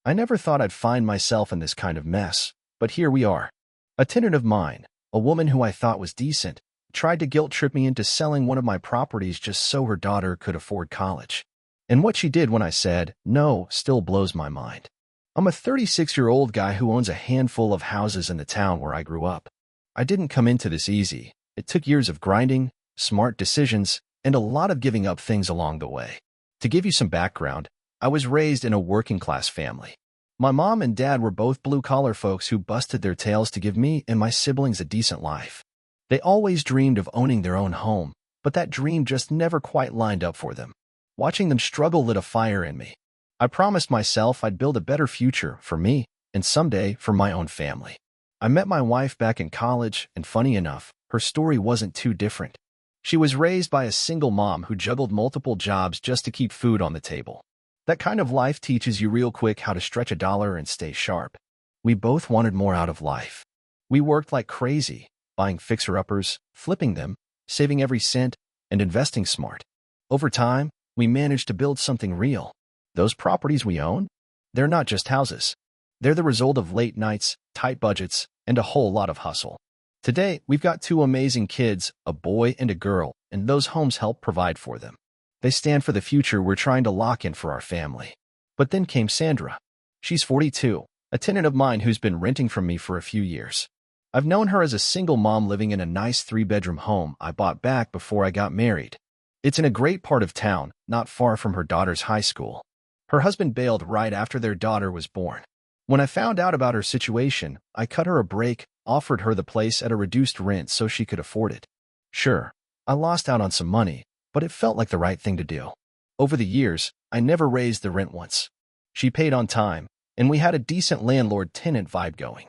I never thought I'd find myself in this kind of mess, but here we are. A tenant of mine, a woman who I thought was decent, tried to guilt-trip me into selling one of my properties just so her daughter could afford college. And what she did when I said no still blows my mind. I'm a 36-year-old guy who owns a handful of houses in the town where I grew up. I didn't come into this easy. It took years of grinding, smart decisions, and a lot of giving up things along the way. To give you some background, I was raised in a working-class family. My mom and dad were both blue-collar folks who busted their tails to give me and my siblings a decent life. They always dreamed of owning their own home, but that dream just never quite lined up for them. Watching them struggle lit a fire in me. I promised myself I'd build a better future for me and someday for my own family. I met my wife back in college, and funny enough, her story wasn't too different. She was raised by a single mom who juggled multiple jobs just to keep food on the table. That kind of life teaches you real quick how to stretch a dollar and stay sharp. We both wanted more out of life. We worked like crazy, buying fixer-uppers, flipping them, saving every cent, and investing smart. Over time, we managed to build something real. Those properties we own? They're not just houses. They're the result of late nights, tight budgets, and a whole lot of hustle. Today, we've got two amazing kids, a boy and a girl, and those homes help provide for them. They stand for the future we're trying to lock in for our family. But then came Sandra. She's 42, a tenant of mine who's been renting from me for a few years. I've known her as a single mom living in a nice 3-bedroom home I bought back before I got married. It's in a great part of town, not far from her daughter's high school. Her husband bailed right after their daughter was born. When I found out about her situation, I cut her a break, offered her the place at a reduced rent so she could afford it. Sure, I lost out on some money, but it felt like the right thing to do. Over the years, I never raised the rent once. She paid on time, and we had a decent landlord-tenant vibe going.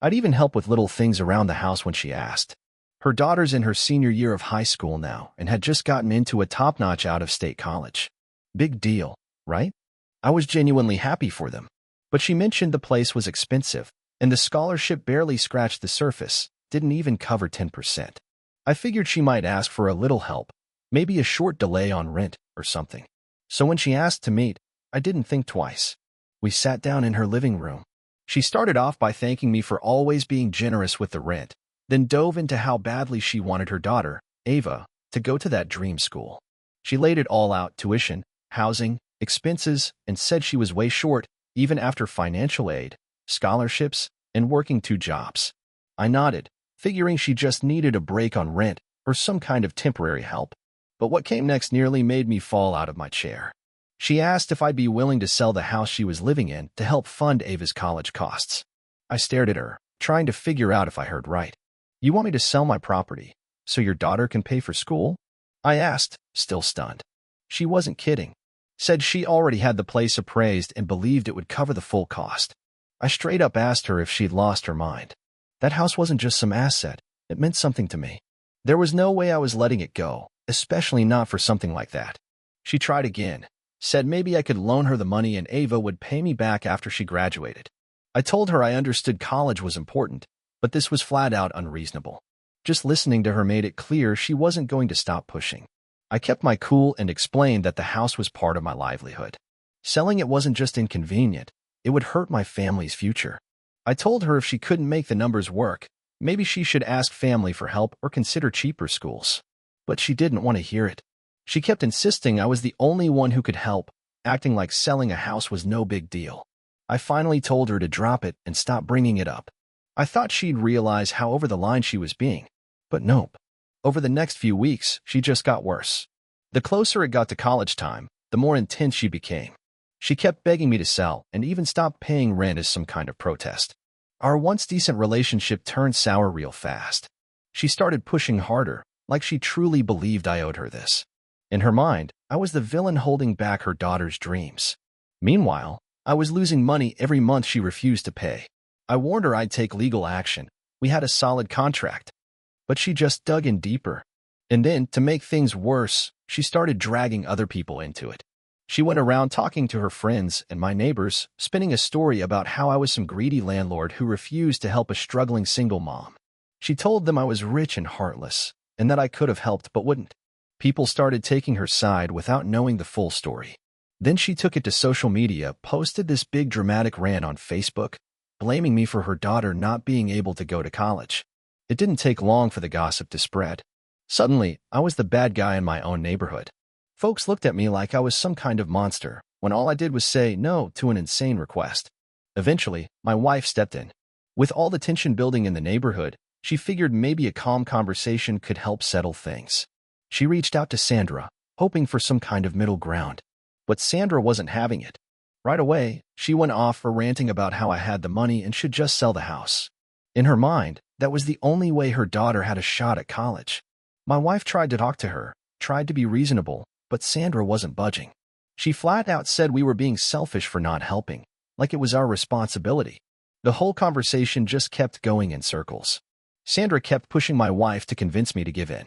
I'd even help with little things around the house when she asked. Her daughter's in her senior year of high school now and had just gotten into a top-notch out-of-state college. Big deal, right? I was genuinely happy for them. But she mentioned the place was expensive, and the scholarship barely scratched the surface, didn't even cover 10%. I figured she might ask for a little help, maybe a short delay on rent or something. So when she asked to meet, I didn't think twice. We sat down in her living room. She started off by thanking me for always being generous with the rent, then dove into how badly she wanted her daughter, Ava, to go to that dream school. She laid it all out: tuition, housing, expenses, and said she was way short, even after financial aid, scholarships, and working 2 jobs. I nodded, figuring she just needed a break on rent or some kind of temporary help. But what came next nearly made me fall out of my chair. She asked if I'd be willing to sell the house she was living in to help fund Ava's college costs. I stared at her, trying to figure out if I heard right. "You want me to sell my property so your daughter can pay for school?" I asked, still stunned. She wasn't kidding. Said she already had the place appraised and believed it would cover the full cost. I straight up asked her if she'd lost her mind. That house wasn't just some asset. It meant something to me. There was no way I was letting it go, especially not for something like that. She tried again, said maybe I could loan her the money and Ava would pay me back after she graduated. I told her I understood college was important, but this was flat out unreasonable. Just listening to her made it clear she wasn't going to stop pushing. I kept my cool and explained that the house was part of my livelihood. Selling it wasn't just inconvenient, it would hurt my family's future. I told her if she couldn't make the numbers work, maybe she should ask family for help or consider cheaper schools. But she didn't want to hear it. She kept insisting I was the only one who could help, acting like selling a house was no big deal. I finally told her to drop it and stop bringing it up. I thought she'd realize how over the line she was being, but nope. Over the next few weeks, she just got worse. The closer it got to college time, the more intense she became. She kept begging me to sell and even stopped paying rent as some kind of protest. Our once decent relationship turned sour real fast. She started pushing harder, like she truly believed I owed her this. In her mind, I was the villain holding back her daughter's dreams. Meanwhile, I was losing money every month she refused to pay. I warned her I'd take legal action. We had a solid contract. But she just dug in deeper. And then, to make things worse, she started dragging other people into it. She went around talking to her friends and my neighbors, spinning a story about how I was some greedy landlord who refused to help a struggling single mom. She told them I was rich and heartless, and that I could have helped but wouldn't. People started taking her side without knowing the full story. Then she took it to social media, posted this big dramatic rant on Facebook, blaming me for her daughter not being able to go to college. It didn't take long for the gossip to spread. Suddenly, I was the bad guy in my own neighborhood. Folks looked at me like I was some kind of monster, when all I did was say no to an insane request. Eventually, my wife stepped in. With all the tension building in the neighborhood, she figured maybe a calm conversation could help settle things. She reached out to Sandra, hoping for some kind of middle ground. But Sandra wasn't having it. Right away, she went off for ranting about how I had the money and should just sell the house. In her mind, that was the only way her daughter had a shot at college. My wife tried to talk to her, tried to be reasonable, but Sandra wasn't budging. She flat out said we were being selfish for not helping, like it was our responsibility. The whole conversation just kept going in circles. Sandra kept pushing my wife to convince me to give in.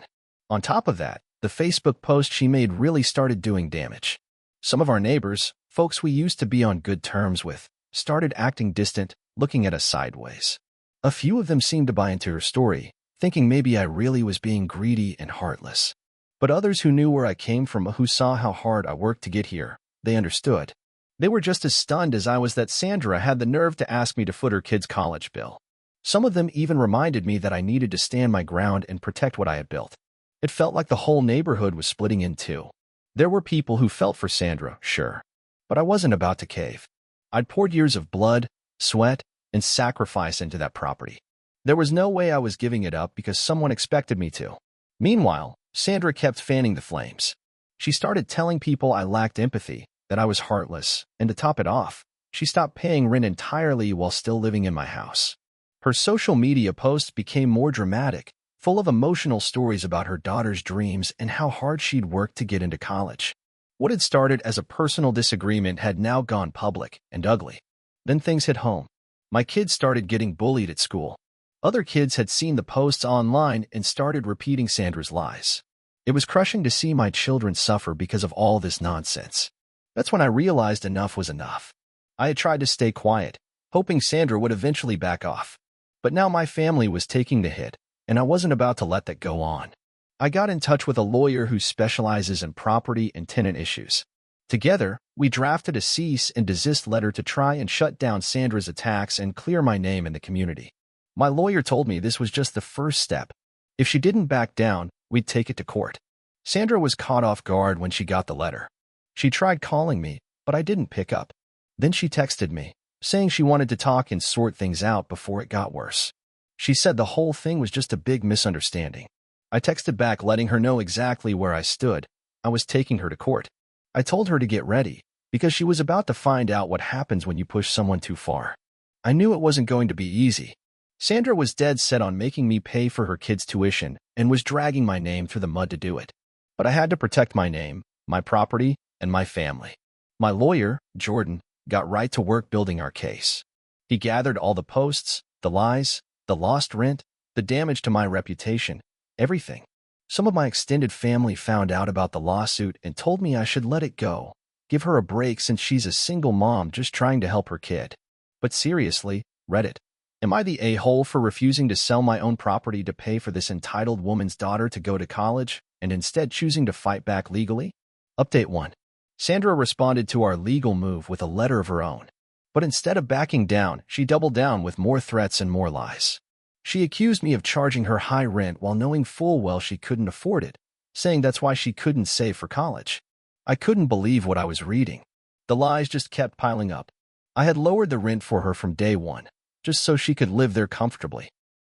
On top of that, the Facebook post she made really started doing damage. Some of our neighbors, folks we used to be on good terms with, started acting distant, looking at us sideways. A few of them seemed to buy into her story, thinking maybe I really was being greedy and heartless. But others who knew where I came from, who saw how hard I worked to get here, they understood. They were just as stunned as I was that Sandra had the nerve to ask me to foot her kid's college bill. Some of them even reminded me that I needed to stand my ground and protect what I had built. It felt like the whole neighborhood was splitting in two. There were people who felt for Sandra, sure, but I wasn't about to cave. I'd poured years of blood, sweat, and sacrifice into that property. There was no way I was giving it up because someone expected me to. Meanwhile, Sandra kept fanning the flames. She started telling people I lacked empathy, that I was heartless, and to top it off, she stopped paying rent entirely while still living in my house. Her social media posts became more dramatic, full of emotional stories about her daughter's dreams and how hard she'd worked to get into college. What had started as a personal disagreement had now gone public and ugly. Then things hit home. My kids started getting bullied at school. Other kids had seen the posts online and started repeating Sandra's lies. It was crushing to see my children suffer because of all this nonsense. That's when I realized enough was enough. I had tried to stay quiet, hoping Sandra would eventually back off. But now my family was taking the hit, and I wasn't about to let that go on. I got in touch with a lawyer who specializes in property and tenant issues. Together, we drafted a cease and desist letter to try and shut down Sandra's attacks and clear my name in the community. My lawyer told me this was just the first step. If she didn't back down, we'd take it to court. Sandra was caught off guard when she got the letter. She tried calling me, but I didn't pick up. Then she texted me, saying she wanted to talk and sort things out before it got worse. She said the whole thing was just a big misunderstanding. I texted back letting her know exactly where I stood. I was taking her to court. I told her to get ready, because she was about to find out what happens when you push someone too far. I knew it wasn't going to be easy. Sandra was dead set on making me pay for her kids' tuition and was dragging my name through the mud to do it. But I had to protect my name, my property, and my family. My lawyer, Jordan, got right to work building our case. He gathered all the posts, the lies, the lost rent, the damage to my reputation, everything. Some of my extended family found out about the lawsuit and told me I should let it go, give her a break since she's a single mom just trying to help her kid. But seriously, Reddit, am I the a-hole for refusing to sell my own property to pay for this entitled woman's daughter to go to college and instead choosing to fight back legally? Update 1. Sandra responded to our legal move with a letter of her own. But instead of backing down, she doubled down with more threats and more lies. She accused me of charging her high rent while knowing full well she couldn't afford it, saying that's why she couldn't save for college. I couldn't believe what I was reading. The lies just kept piling up. I had lowered the rent for her from day one, just so she could live there comfortably.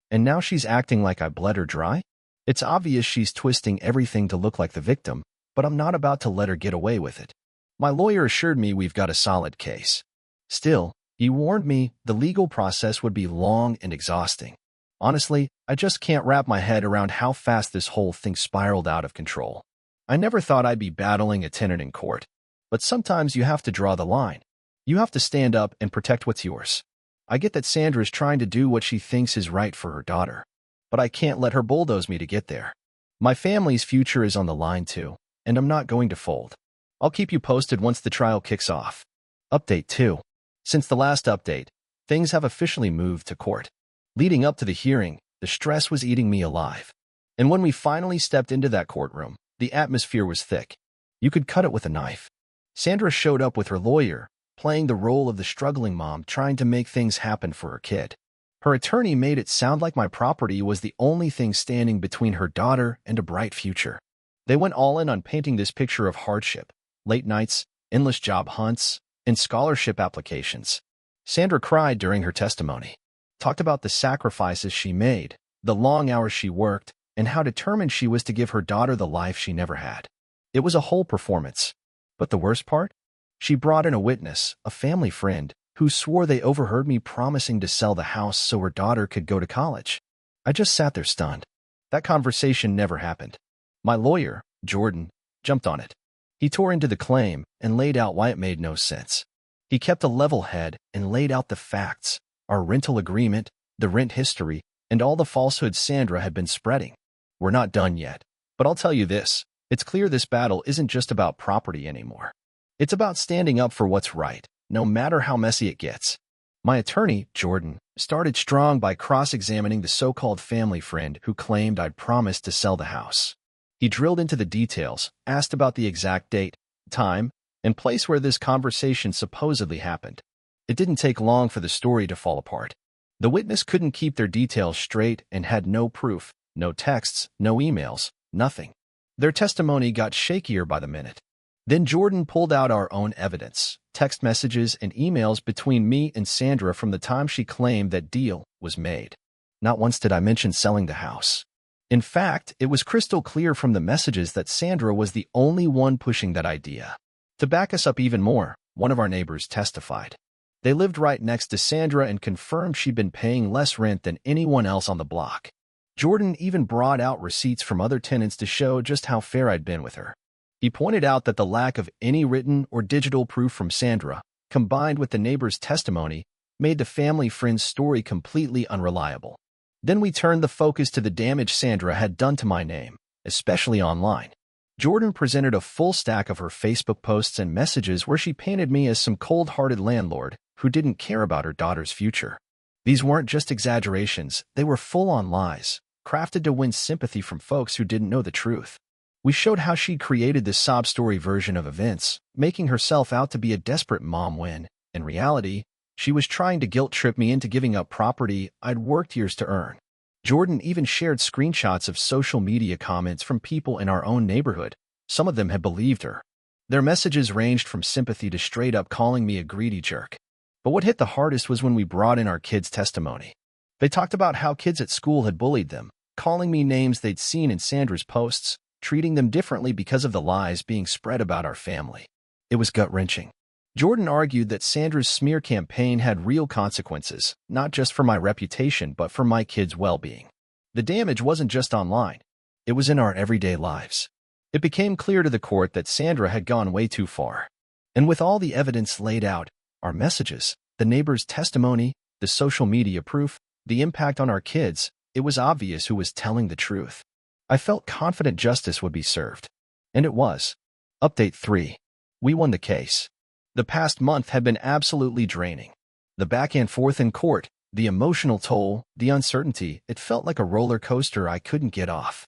And now she's acting like I bled her dry? It's obvious she's twisting everything to look like the victim, but I'm not about to let her get away with it. My lawyer assured me we've got a solid case. Still, he warned me the legal process would be long and exhausting. Honestly, I just can't wrap my head around how fast this whole thing spiraled out of control. I never thought I'd be battling a tenant in court. But sometimes you have to draw the line. You have to stand up and protect what's yours. I get that Sandra is trying to do what she thinks is right for her daughter, but I can't let her bulldoze me to get there. My family's future is on the line too, and I'm not going to fold. I'll keep you posted once the trial kicks off. Update 2. Since the last update, things have officially moved to court. Leading up to the hearing, the stress was eating me alive. And when we finally stepped into that courtroom, the atmosphere was thick. You could cut it with a knife. Sandra showed up with her lawyer, playing the role of the struggling mom trying to make things happen for her kid. Her attorney made it sound like my property was the only thing standing between her daughter and a bright future. They went all in on painting this picture of hardship, late nights, endless job hunts, and scholarship applications. Sandra cried during her testimony, talked about the sacrifices she made, the long hours she worked, and how determined she was to give her daughter the life she never had. It was a whole performance. But the worst part? She brought in a witness, a family friend, who swore they overheard me promising to sell the house so her daughter could go to college. I just sat there stunned. That conversation never happened. My lawyer, Jordan, jumped on it. He tore into the claim and laid out why it made no sense. He kept a level head and laid out the facts, our rental agreement, the rent history, and all the falsehoods Sandra had been spreading. We're not done yet, but I'll tell you this. It's clear this battle isn't just about property anymore. It's about standing up for what's right, no matter how messy it gets. My attorney, Jordan, started strong by cross-examining the so-called family friend who claimed I'd promised to sell the house. He drilled into the details, asked about the exact date, time, and place where this conversation supposedly happened. It didn't take long for the story to fall apart. The witness couldn't keep their details straight and had no proof, no texts, no emails, nothing. Their testimony got shakier by the minute. Then Jordan pulled out our own evidence, text messages and emails between me and Sandra from the time she claimed that deal was made. Not once did I mention selling the house. In fact, it was crystal clear from the messages that Sandra was the only one pushing that idea. To back us up even more, one of our neighbors testified. They lived right next to Sandra and confirmed she'd been paying less rent than anyone else on the block. Jordan even brought out receipts from other tenants to show just how fair I'd been with her. He pointed out that the lack of any written or digital proof from Sandra, combined with the neighbor's testimony, made the family friend's story completely unreliable. Then we turned the focus to the damage Sandra had done to my name, especially online. Jordan presented a full stack of her Facebook posts and messages where she painted me as some cold-hearted landlord who didn't care about her daughter's future. These weren't just exaggerations, they were full-on lies, crafted to win sympathy from folks who didn't know the truth. We showed how she'd created this sob story version of events, making herself out to be a desperate mom when, in reality, she was trying to guilt-trip me into giving up property I'd worked years to earn. Jordan even shared screenshots of social media comments from people in our own neighborhood. Some of them had believed her. Their messages ranged from sympathy to straight-up calling me a greedy jerk. But what hit the hardest was when we brought in our kids' testimony. They talked about how kids at school had bullied them, calling me names they'd seen in Sandra's posts, treating them differently because of the lies being spread about our family. It was gut-wrenching. Jordan argued that Sandra's smear campaign had real consequences, not just for my reputation but for my kids' well-being. The damage wasn't just online. It was in our everyday lives. It became clear to the court that Sandra had gone way too far. And with all the evidence laid out, our messages, the neighbor's testimony, the social media proof, the impact on our kids, it was obvious who was telling the truth. I felt confident justice would be served. And it was. Update 3. We won the case. The past month had been absolutely draining. The back and forth in court, the emotional toll, the uncertainty, it felt like a roller coaster I couldn't get off.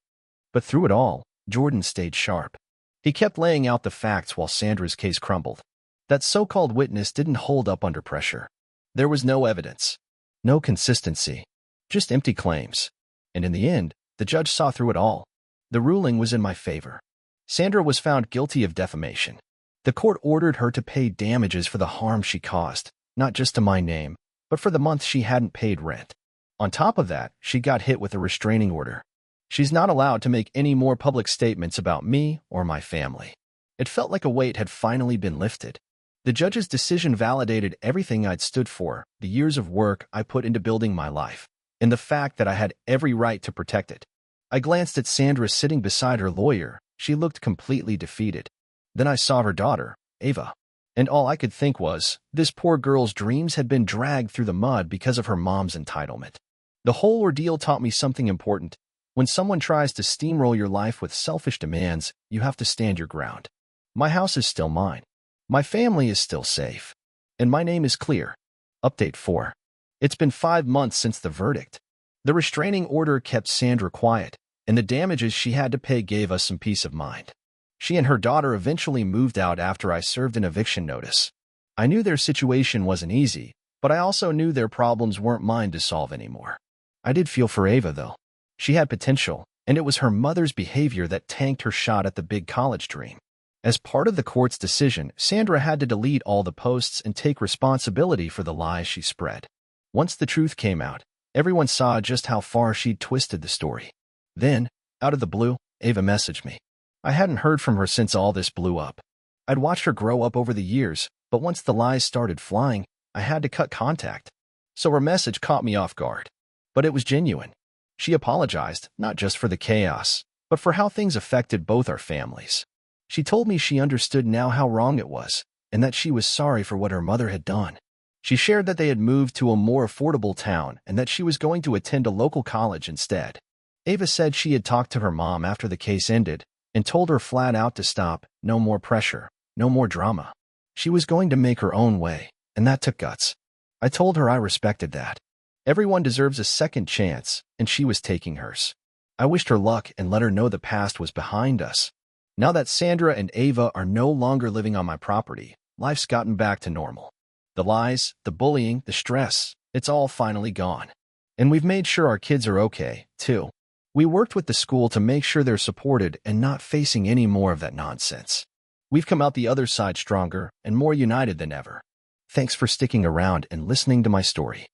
But through it all, Jordan stayed sharp. He kept laying out the facts while Sandra's case crumbled. That so-called witness didn't hold up under pressure. There was no evidence, no consistency, just empty claims. And in the end, the judge saw through it all. The ruling was in my favor. Sandra was found guilty of defamation. The court ordered her to pay damages for the harm she caused, not just to my name, but for the month she hadn't paid rent. On top of that, she got hit with a restraining order. She's not allowed to make any more public statements about me or my family. It felt like a weight had finally been lifted. The judge's decision validated everything I'd stood for, the years of work I put into building my life, and the fact that I had every right to protect it. I glanced at Sandra sitting beside her lawyer. She looked completely defeated. Then I saw her daughter, Ava. And all I could think was, this poor girl's dreams had been dragged through the mud because of her mom's entitlement. The whole ordeal taught me something important. When someone tries to steamroll your life with selfish demands, you have to stand your ground. My house is still mine. My family is still safe. And my name is clear. Update 4. It's been 5 months since the verdict. The restraining order kept Sandra quiet, and the damages she had to pay gave us some peace of mind. She and her daughter eventually moved out after I served an eviction notice. I knew their situation wasn't easy, but I also knew their problems weren't mine to solve anymore. I did feel for Ava, though. She had potential, and it was her mother's behavior that tanked her shot at the big college dream. As part of the court's decision, Sandra had to delete all the posts and take responsibility for the lies she spread. Once the truth came out, everyone saw just how far she'd twisted the story. Then, out of the blue, Ava messaged me. I hadn't heard from her since all this blew up. I'd watched her grow up over the years, but once the lies started flying, I had to cut contact. So her message caught me off guard. But it was genuine. She apologized, not just for the chaos, but for how things affected both our families. She told me she understood now how wrong it was, and that she was sorry for what her mother had done. She shared that they had moved to a more affordable town and that she was going to attend a local college instead. Ava said she had talked to her mom after the case ended and told her flat out to stop, no more pressure, no more drama. She was going to make her own way, and that took guts. I told her I respected that. Everyone deserves a second chance, and she was taking hers. I wished her luck and let her know the past was behind us. Now that Sandra and Ava are no longer living on my property, life's gotten back to normal. The lies, the bullying, the stress, it's all finally gone. And we've made sure our kids are okay, too. We worked with the school to make sure they're supported and not facing any more of that nonsense. We've come out the other side stronger and more united than ever. Thanks for sticking around and listening to my story.